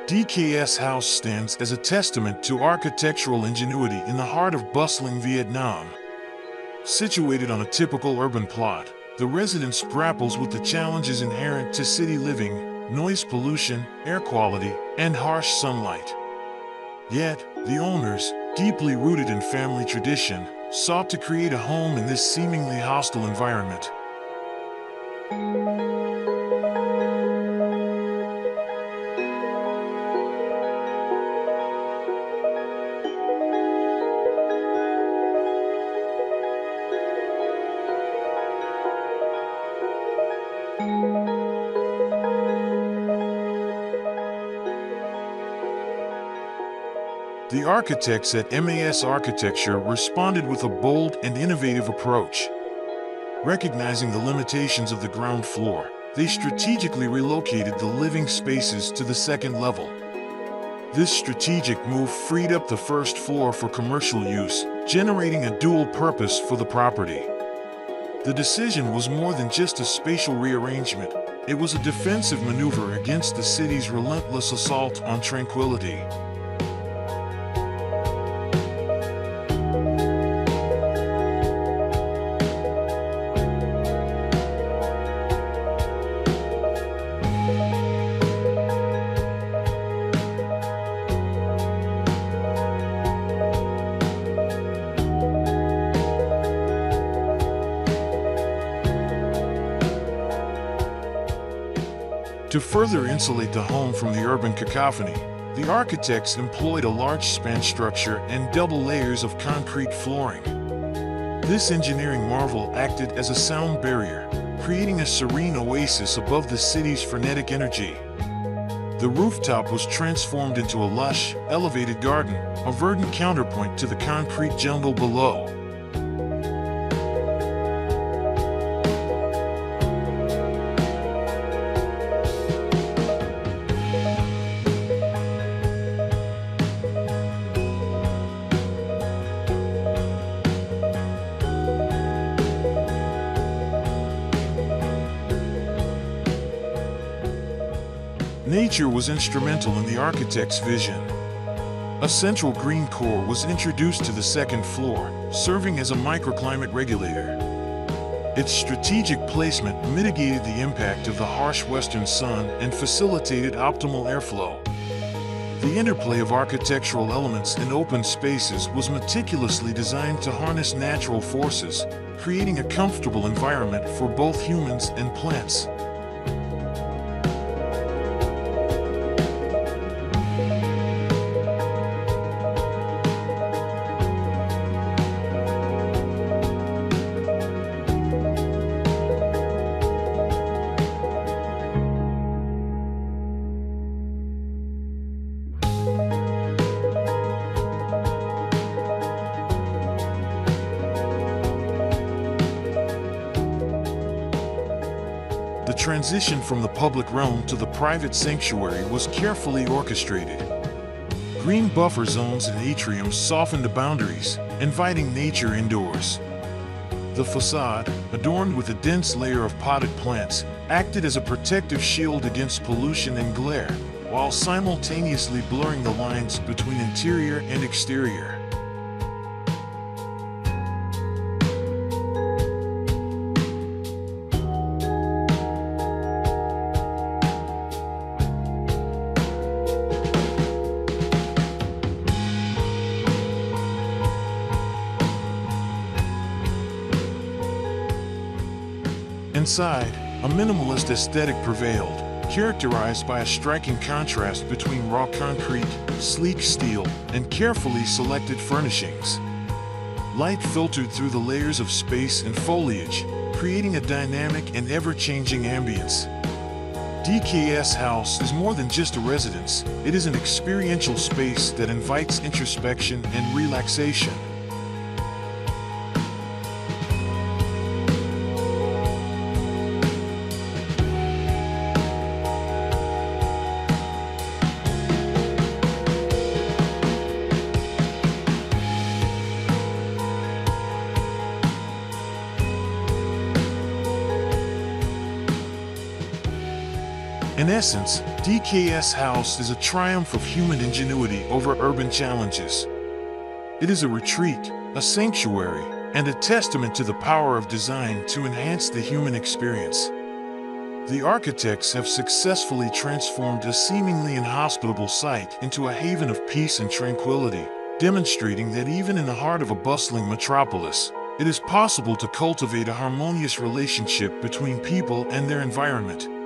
DKS House stands as a testament to architectural ingenuity in the heart of bustling Vietnam. Situated on a typical urban plot, the residence grapples with the challenges inherent to city living: noise pollution, air quality, and harsh sunlight. Yet, the owners, deeply rooted in family tradition, sought to create a home in this seemingly hostile environment. The architects at MAS Architecture responded with a bold and innovative approach. Recognizing the limitations of the ground floor, they strategically relocated the living spaces to the second level. This strategic move freed up the first floor for commercial use, generating a dual purpose for the property. The decision was more than just a spatial rearrangement. It was a defensive maneuver against the city's relentless assault on tranquility. To further insulate the home from the urban cacophony, the architects employed a large span structure and double layers of concrete flooring. This engineering marvel acted as a sound barrier, creating a serene oasis above the city's frenetic energy. The rooftop was transformed into a lush, elevated garden, a verdant counterpoint to the concrete jungle below. Nature was instrumental in the architect's vision. A central green core was introduced to the second floor, serving as a microclimate regulator. Its strategic placement mitigated the impact of the harsh western sun and facilitated optimal airflow. The interplay of architectural elements in open spaces was meticulously designed to harness natural forces, creating a comfortable environment for both humans and plants. The transition from the public realm to the private sanctuary was carefully orchestrated. Green buffer zones and atriums softened the boundaries, inviting nature indoors. The facade, adorned with a dense layer of potted plants, acted as a protective shield against pollution and glare, while simultaneously blurring the lines between interior and exterior. Inside, a minimalist aesthetic prevailed, characterized by a striking contrast between raw concrete, sleek steel, and carefully selected furnishings. Light filtered through the layers of space and foliage, creating a dynamic and ever-changing ambience. DKS House is more than just a residence, it is an experiential space that invites introspection and relaxation. In essence, DKS House is a triumph of human ingenuity over urban challenges. It is a retreat, a sanctuary, and a testament to the power of design to enhance the human experience. The architects have successfully transformed a seemingly inhospitable site into a haven of peace and tranquility, demonstrating that even in the heart of a bustling metropolis, it is possible to cultivate a harmonious relationship between people and their environment.